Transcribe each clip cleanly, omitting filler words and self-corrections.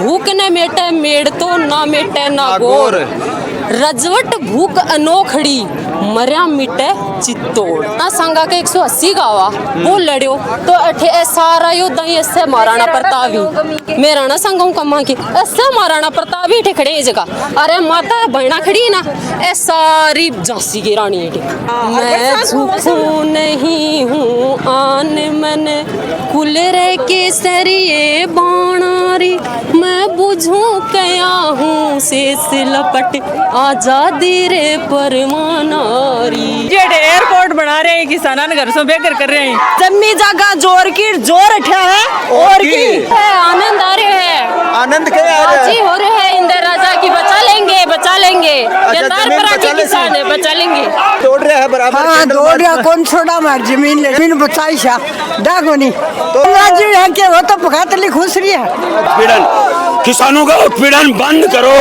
भूख न मेटे मेड़ तो ना मेटे ना गोर, रजवट भूख अनोखड़ी मरिया मिटे चित्तौड़। ना संगा के 180 गावा वो लड़ियो तो अठे ए सारा युद्ध ऐसे महाराणा प्रताप ही मेरा ना संगम कमा की ऐसे महाराणा प्रताप ही खड़े इस जगह। अरे माता बहना खड़ी ना ए सारी झांसी की रानी है। मैं झूठू नहीं हूँ आन मन कुल रे के सरिये बाणारी, मैं बुझूं कया हूँ शेष लपट आजादी रे परमानारी। एयरपोर्ट बना रहे हैं किसान घर से बेघर कर रहे हैं। जम्मी जागा जोर की जोर उठा है और की है आनंद आ रहे हैं। आनंद के जी हो रहे हैं इंदिरा राजा की बचा लेंगे बचा लेंगे। किसान है बचा लेंगे। तोड़ रहे हैं बराबर। हाँ तोड़ रहा कौन छोड़ा मार जमीन ले जमीन बचाई शा दागो नहीं तो राजी है के वो तो पकातली खुश रही है। उत्पीड़न किसानों का उत्पीड़न बंद करो।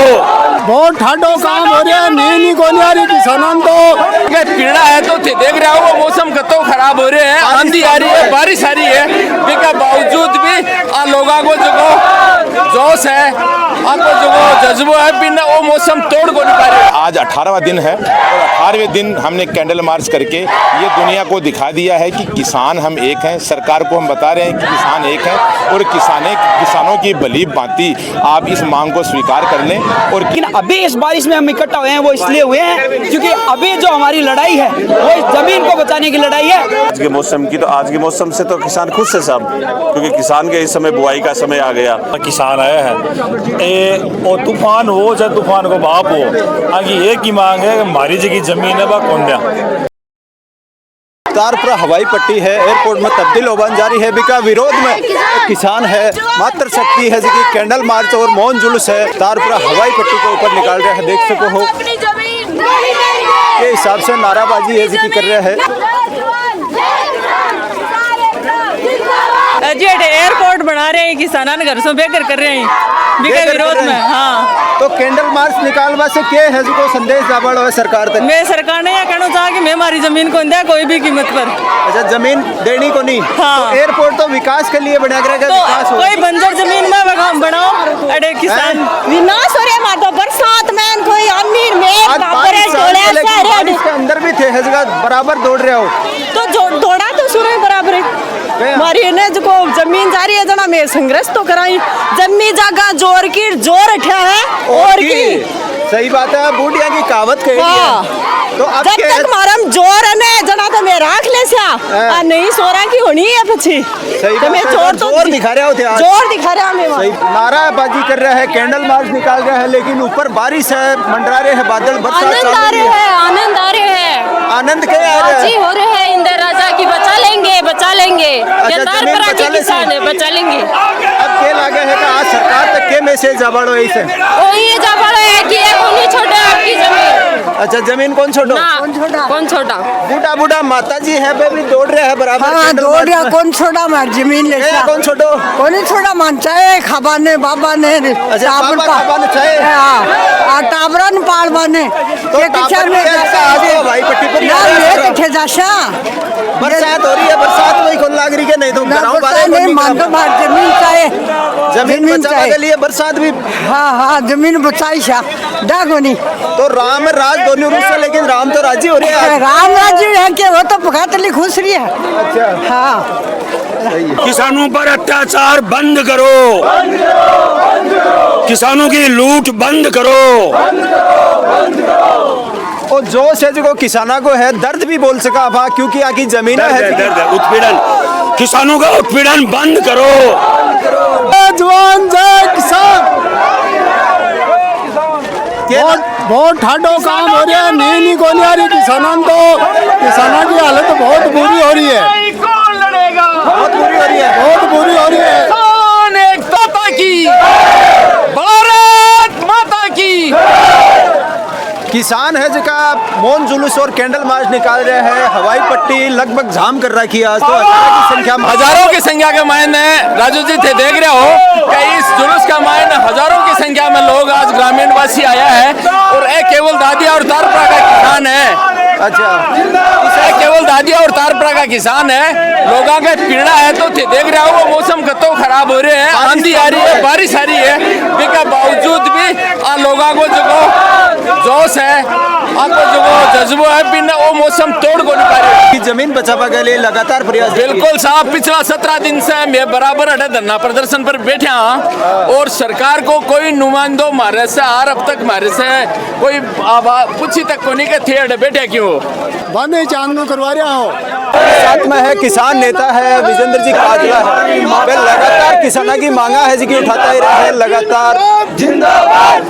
बहुत ठाडो काम हो रहा है नहीं को नहीं आ रही किसानों को पीड़ा है तो देख रहा हो मौसम कतो खराब हो रहे हैं। आंधी आ रही है बारिश आ रही है इसके बावजूद भी लोगों को जो जोश है आपको जो जज्बा है बिना वो मौसम तोड़ को नहीं पा रहे। आज 18वां दिन है और 18वें दिन हमने कैंडल मार्च करके ये दुनिया को दिखा दिया है कि किसान हम एक हैं। सरकार को हम बता रहे हैं कि किसान एक हैं और किसानों की भली भांति आप इस मांग को स्वीकार कर लें। और लेकिन अभी इस बारिश में हम इकट्ठा हुए हैं वो इसलिए हुए हैं क्योंकि अभी जो हमारी लड़ाई है वो इस जमीन को बचाने की लड़ाई है। आज के मौसम की तो आज के मौसम से तो किसान खुश है साहब, क्योंकि किसान के इस समय बुआई का समय आ गया। किसान आए हैं और तूफान हो चाहे तूफान को भाप हो आगे एक ही मांग है हमारी जगह जमीन है वह कौन दिया। तारपुरा हवाई पट्टी है एयरपोर्ट में तब्दील होने जारी है बिका विरोध में किसान है मात्र शक्ति है जिसकी कैंडल मार्च और मौन जुलूस है तारपुरा हवाई पट्टी के ऊपर निकाल रहे हैं। देख सको हो के हिसाब से नाराबाजी है जिसकी कर रहे हैं। एयरपोर्ट बना रहे हैं किसान घर से बेघर कर रहे हैं विरोध में। हाँ तो कैंडल मार्च निकालवा से क्या है जो संदेश जाबड़ है सरकार तक? मैं सरकार ने यह कहना चाहा कि मैं हमारी जमीन को इंदिया कोई भी कीमत पर। अच्छा जमीन देनी को नहीं। हाँ। तो एयरपोर्ट तो विकास के लिए बना कर तो कोई बंजर जमीन में बनाओ अरे किसान विनाश हो रहा है मातो बरसात में कोई अमीर में इसके अंदर भी थे बराबर दौड़ रहे हो तो दौड़ा तो सुरे बराबर है हमारी ने जो जमीन जा रही है जना में संघर्ष तो कराई जमी जागा जोर की जोर उठा है और की सही बात है बूढ़िया की कहावत कही है। तो अब जब तक मारम जोर ने जना तो मैं राख ले सा नहीं सोरा की होनी है पछी तो मैं जोर दिखा रहे होते जोर दिखा रहा मैं नाराबाजी कर रहे हैं कैंडल मार्च निकाल रहे हैं लेकिन ऊपर बारिश है मंडरा रहे हैं बादल बरसात आ रहे हैं आनंद आ रहे हैं। आनंद क्या जी हो रहे हैं इंदिरा राजा की बचा लेंगे बचा लेंगे। किसान है बचा लेंगे। अब क्या लगे है कि आज सरकार तक के मैसेज जाबाड़ो ऐसे वही जाबाड़ो है कि कौन छोड़े आपकी जमीन। अच्छा जमीन कौन छोड़ो कौन छोड़ा बूढ़ा बूढ़ा माता जी है भी दौड़ रहे हैं बराबर। हाँ दौड़ रहा कौन छोड़ा मार जमीन ले कौन छोड़ो कौन छोड़ा मान चाहे खाबा ने बाबा ने टाबरा ने पाल बाने तो भाई पट्टी पर जाशा बरसात हो रही है बरसात वही खोल लाग रही है नहीं तो जमीन चाहे जमीन बचाने के लिए बरसात भी। हाँ जमीन बचाई शा दागो नहीं तो राम राज दोनों रूप से लेकिन राम तो राजी हो रही है। राम राजी है कि वो तो पकातली खुश रही है। अच्छा हाँ किसानों पर अत्याचार बंद करो, किसानों की लूट बंद करो। और जोश है जो किसानों को है दर्द भी बोल सका भा क्योंकि आकी जमीन है उत्पीड़न किसानों का उत्पीड़न बंद करो। जवान जय किसान बहुत ठाडो काम हो रहा है नहीं को नहीं आ रही किसानों की हालत बहुत बुरी हो रही है। कौन लड़ेगा? बहुत बुरी हो रही है बहुत बुरी हो रही है। कौन एकता की भारत माता की किसान है जिसका मौन जुलूस और कैंडल मार्च निकाल रहे हैं। हवाई पट्टी लगभग जाम कर रखी है आज तो हजारों की संख्या के मायने राजू जी थे देख रहे हो कि इस जुलूस का मायने हजारों की संख्या में लोग आज ग्रामीण वासी आया है और एक केवल दादिया और तारपुरा का किसान है। अच्छा केवल दादिया और तारपुरा का किसान है। लोगों के पीड़ा है तो देख रहे हो वो मौसम कतो खराब हो रहे हैं। आंधी आ रही है बारिश आ रही है जोश है आपको जो जज्बो है बिन वो मौसम तोड़ को नहीं पा रहे जमीन बचाने के लिए लगातार प्रयास बिल्कुल साहब पिछला 17 दिन से मैं बराबर अड़े धरना प्रदर्शन पर बैठे हाँ और सरकार को कोई नुमाइंदो मारे से आर अब तक मारे से कोई पूछी तक कोनी के थे अड़े बैठे क्यों बंद चांद करवा रहा हो। साथ में है किसान नेता है विजेंद्र जी काजला है, वे लगातार किसानों की मांगा है जी की उठाता ही रहे लगातार।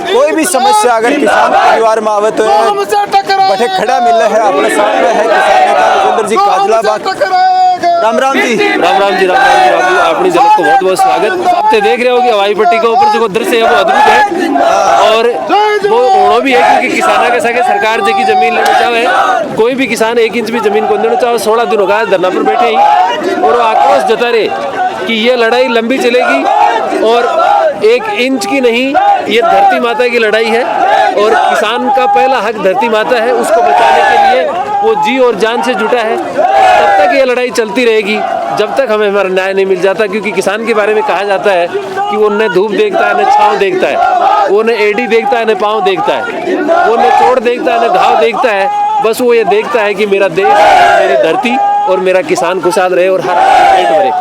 कोई भी समस्या अगर किसान परिवार में आवे तो बटे खड़ा मिले है अपने साथ में है किसान नेता विजेंद्र जी काजला। राम राम जी। राम राम जी, राम राम जी, राम जी। अपनी जगत को बहुत बहुत स्वागत। आप तो देख रहे हो कि हवाई पट्टी के ऊपर जो दृश्य है वो अद्भुत है और वो ओणो भी है क्योंकि किसाना के संगे सरकार जी की जमीन लेना चाहे कोई भी किसान 1 इंच भी जमीन को देना चाहे 16 दिन होगा धरना पर बैठे ही और आक्रोश जता रहे कि ये लड़ाई लंबी चलेगी और 1 इंच की नहीं ये धरती माता की लड़ाई है और किसान का पहला हक धरती माता है, उसको बचाने के लिए वो जी और जान से जुटा है। तब तक ये लड़ाई चलती रहेगी जब तक हमें हमारा न्याय नहीं मिल जाता, क्योंकि किसान के बारे में कहा जाता है कि वो न धूप देखता है न छाँव देखता है, वो न एड़ी देखता है न पाँव देखता है, वो न चोट देखता है न घाव देखता है, बस वो ये देखता है कि मेरा देश मेरी धरती और मेरा किसान खुशहाल रहे और हर पेट भरे।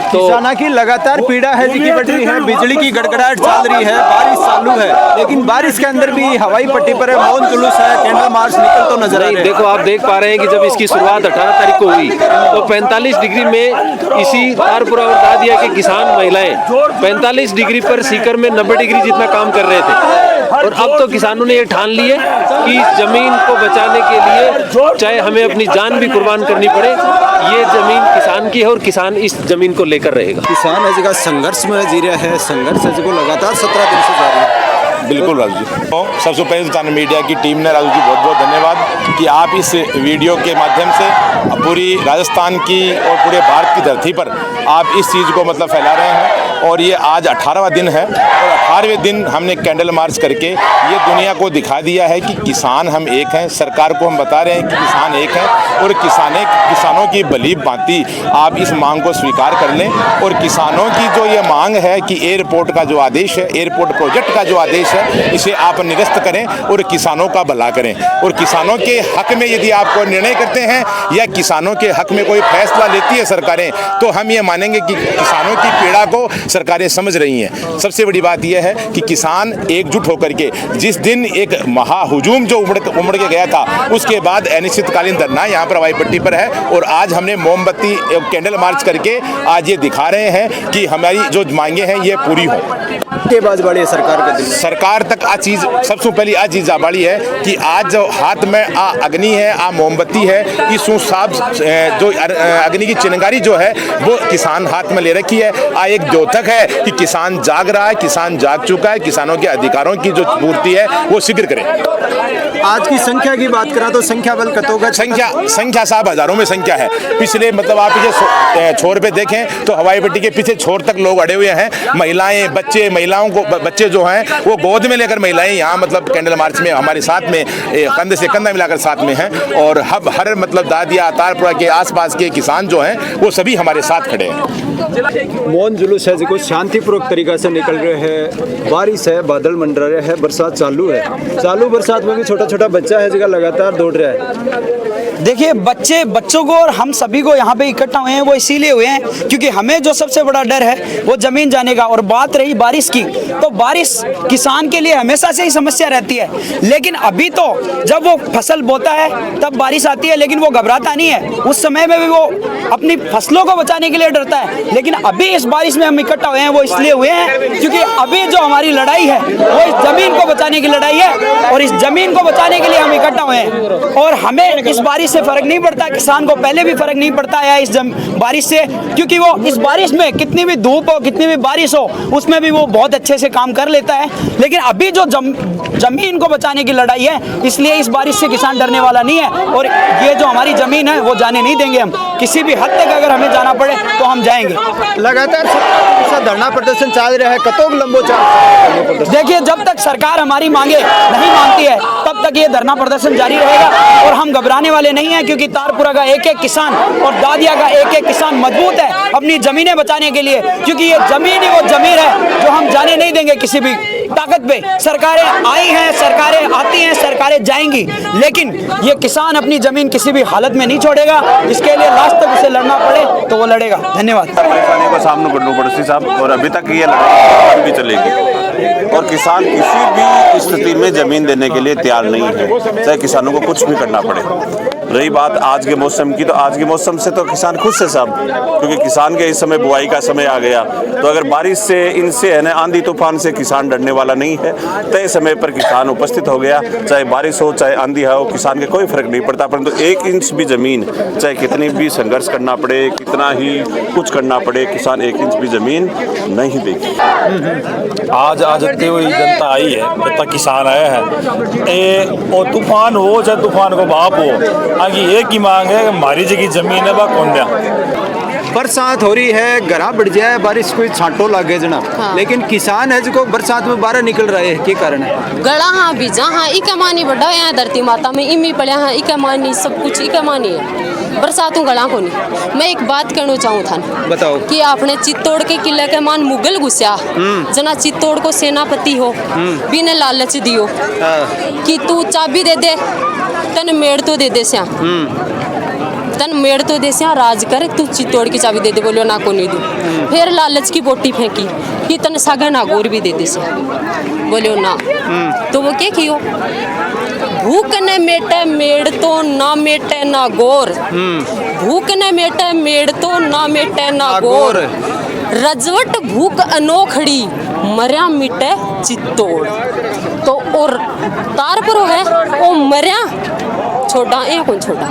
तो किसाना की लगातार पीड़ा है जी की बढ़ रही है, बिजली की गड़गड़ाहट चल रही है, बारिश चालू है लेकिन बारिश के अंदर भी हवाई पट्टी पर मौन जुलूस है, कैंडल मार्च निकल तो नजर नहीं। देखो आप देख पा रहे हैं कि जब इसकी शुरुआत 18 तारीख को हुई तो 45 डिग्री में इसी तारपुरा और दादिया के किसान महिलाएं 45 डिग्री पर सीकर में 90 डिग्री जितना काम कर रहे थे और अब तो किसानों ने ये ठान ली है कि जमीन को बचाने के लिए चाहे हमें अपनी जान भी कुर्बान करनी पड़े, ये जमीन किसान की है और किसान इस जमीन को लेकर रहेगा। किसान है जगह संघर्ष में जी रहा है, संघर्ष है जो लगातार 17 दिन से जारी है। बिल्कुल राजू जी, तो सबसे पहले सुल्तान मीडिया की टीम ने राजू जी बहुत बहुत धन्यवाद कि आप इस वीडियो के माध्यम से पूरी राजस्थान की और पूरे भारत की धरती पर आप इस चीज़ को मतलब फैला रहे हैं। और ये आज 18वां दिन है और 18वें दिन हमने कैंडल मार्च करके ये दुनिया को दिखा दिया है कि किसान हम एक हैं, सरकार को हम बता रहे हैं कि किसान एक हैं और किसानों की भली भांति आप इस मांग को स्वीकार कर लें। और किसानों की जो ये मांग है कि एयरपोर्ट का जो आदेश है, एयरपोर्ट प्रोजेक्ट का जो आदेश है, इसे आप निरस्त करें और किसानों का भला करें। और किसानों के हक में यदि आप कोई निर्णय करते हैं या किसानों के हक में कोई फैसला लेती है सरकारें, तो हम ये मानेंगे कि किसानों की पीड़ा को सरकारें समझ रही हैं। सबसे बड़ी बात यह है कि किसान एकजुट होकर के जिस दिन एक महाहुजूम जो उमड़ के गया था उसके बाद अनिश्चितकालीन धरना यहाँ पर हवाई पट्टी पर है और आज हमने मोमबत्ती कैंडल मार्च करके आज ये दिखा रहे हैं कि हमारी जो मांगे हैं ये पूरी हो। के बाद बड़ी सरकार का दिन सरकार तक आ चीज सबसे पहली आ चीज बाड़ी है कि आज जो हाथ में आ अग्नि है, आ मोमबत्ती है, इस साफ जो अग्नि की चिंगारी जो है वो किसान हाथ में ले रखी है। आ एक द्योतक है कि किसान जाग रहा है, किसान जाग चुका है, किसानों के अधिकारों की जो पूर्ति है वो शीघ्र करें। आज की संख्या की बात करा तो संख्या बल कतोगा संख्या साहब हजारों में संख्या है। पिछले मतलब आप पीछे छोर पे देखें तो हवाई पट्टी के पीछे छोर तक लोग अड़े हुए हैं, महिलाएं बच्चे, महिलाओं को बच्चे जो हैं वो गोद में लेकर महिलाएं यहाँ मतलब कैंडल मार्च में हमारे साथ में कंधे से कंधा मिलाकर साथ में हैं। और हर मतलब दादिया तारपुरा के आसपास के किसान जो हैं वो सभी हमारे साथ खड़े हैं। मौन जुलूस है जो शांतिपूर्वक तरीका से निकल रहे हैं, बारिश है, बादल मंडरा रहे हैं, बरसात चालू है, चालू बरसात में भी छोटा छोटा बच्चा है जगह लगातार दौड़ रहा है। देखिए बच्चों को और हम सभी को यहाँ पे इकट्ठा हुए हैं वो इसीलिए हुए हैं क्योंकि हमें जो सबसे बड़ा डर है वो जमीन जाने का। और बात रही बारिश की, तो बारिश किसान के लिए हमेशा से ही समस्या रहती है, लेकिन अभी तो जब वो फसल बोता है तब बारिश आती है लेकिन वो घबराता नहीं है, उस समय में भी वो अपनी फसलों को बचाने के लिए डरता है। लेकिन अभी इस बारिश में हम इकट्ठा हुए हैं वो इसलिए हुए हैं क्योंकि अभी जो हमारी लड़ाई है वो इस जमीन को बचाने की लड़ाई है और इस जमीन को बचाने के लिए हम इकट्ठा हुए हैं। और हमें इस बारिश से फर्क नहीं पड़ता, किसान को पहले भी फर्क नहीं पड़ता है इस बारिश से, क्योंकि वो इस बारिश में कितनी भी धूप हो कितनी भी बारिश हो उसमें भी वो बहुत अच्छे से काम कर लेता है। लेकिन अभी जो जमीन को बचाने की लड़ाई है इसलिए इस बारिश से किसान डरने वाला नहीं है और ये जो हमारी जमीन है वो जाने नहीं देंगे हम, किसी भी हद तक अगर हमें जाना पड़े तो हम जाएंगे। लगातार धरना प्रदर्शन चल रहा है, कतों लंबो देखिए जब तक सरकार हमारी मांगे नहीं मानती है तब तक ये धरना प्रदर्शन जारी रहेगा और हम घबराने वाले नहीं हैं क्योंकि तारपुरा का एक एक किसान और दादिया का एक एक किसान मजबूत है अपनी जमीनें बचाने के लिए, क्योंकि ये जमीन ही वो जमीन है जो हम जाने नहीं देंगे किसी भी ताकत पे सरकारें आई हैं, सरकारें आती हैं, सरकारें जाएंगी, लेकिन ये किसान अपनी जमीन किसी भी हालत में नहीं छोड़ेगा। इसके लिए लास्ट तक उसे लड़ना पड़े तो वो लड़ेगा। धन्यवाद। परेशानियों का सामना करना पड़ता साहब, और अभी तक ये लड़ाई भी चलेगी और किसान किसी भी स्थिति में जमीन देने के लिए तैयार नहीं है, चाहे किसानों को कुछ भी करना पड़े। रही बात आज के मौसम की, तो आज के मौसम से तो किसान खुश है साहब, क्योंकि किसान के इस समय बुआई का समय आ गया। तो अगर बारिश से, इनसे है ना, आंधी तूफान से किसान डरने वाला नहीं है। तय समय पर किसान उपस्थित हो गया, चाहे बारिश हो चाहे आंधी हो, किसान के कोई फर्क नहीं पड़ता। परंतु 1 इंच भी जमीन, चाहे कितनी भी संघर्ष करना पड़े, कितना ही कुछ करना पड़े, किसान 1 इंच भी जमीन नहीं देगी। आज जगती हुई जनता आई है, जनता किसान आया है, और तूफान हो चाहे तूफान को बाप हो, आगे एक ही मांग है, हमारी जगह जमीन है वह कौन दिया। बरसात हो रही है, गरा बढ़ जाए, बारिश कोई छांटो लागे जना, लेकिन किसान है जो बरसात में बाहर निकल रहे हैं, क्या कारण है? गड़ा हाँ बीजा हाँ इका मानी बढ़ा यहाँ धरती माता में इमी पड़िया हाँ इका मानी सब कुछ इका मानी है। बरसातों गड़ा को नहीं। मैं एक बात कहना चाहूँ था, बताओ कि आपने चित्तौड़ के किले के मान मुगल घुसा जना चित्तौड़ को सेनापति हो बिना लालच दियो कि तू चाबी दे दे तन मेड़ तो दे दे स्या तन मेड़ तो दे स्या राज कर, तू चित्तौड़ की चाबी दे दे, बोलो ना को नहीं दूँ। फिर लालच की बोटी फेंकी कि तन सागर नागौर भी दे दे स्या, बोलो ना। तो वो क्या कियो, भूख न मेटे मेड़ तो ना मेटे ना गोर, भूख न मेटे मेड़ तो ना मेटे ना गोर, रजवट भूख अनोखड़ी मर्या मिटे चित्तौड़। तो और तार पर है ओ मर्या छोटा ए कौन छोटा,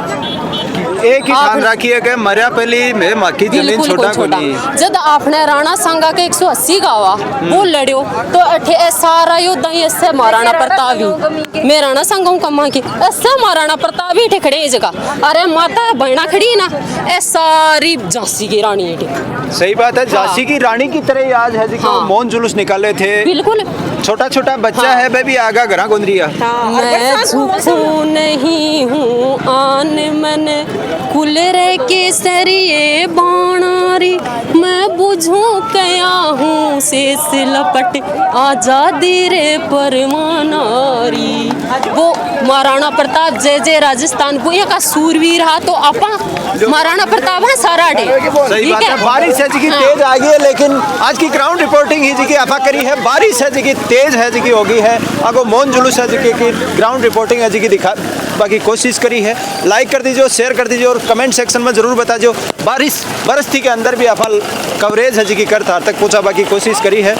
एक ही ध्यान रखिए कि मरिया पहली मेरे माँ की जमीन छोटा को नहीं। जब आपने राणा सांगा के 180 गावा वो लड़ियो तो अठे सारा योद्धा ऐसे महाराणा प्रताप ही मैं राणा सांगा हूँ कमा की ऐसे महाराणा प्रताप ही ठेखड़े इस जगह। अरे माता बहना खड़ी ना ए सारी झांसी की रानी है। सही बात है, झांसी की रानी की तरह आज है जी मौन जुलूस निकाले थे। बिल्कुल छोटा छोटा बच्चा है बेबी आगा घरा गुंदरिया। मैं झूठू नहीं हूँ आन मन कुलरे के सरिये बाणारी, मैं बुझू कया हूँ शेष लपट आजादी रे परमानारी। वो महाराणा प्रताप जय जय राजस्थान को यहाँ का सूरवीर रहा तो आपा महाराणा प्रताप है सारा डे। सही बात है, बारिश है जी की तेज आ गई है, लेकिन आज की ग्राउंड रिपोर्टिंग ही जी की आफा करी है, बारिश है जी की तेज है जी की होगी है, आगो मौन जुलूस है जी की ग्राउंड रिपोर्टिंग है जी की दिखा बाकी कोशिश करी है। लाइक कर दीजिए, शेयर कर दीजिए और कमेंट सेक्शन में जरूर बता दो बारिश बरसती के अंदर भी आफा कवरेज है जी की कर तक पहुंचा बाकी कोशिश करी है।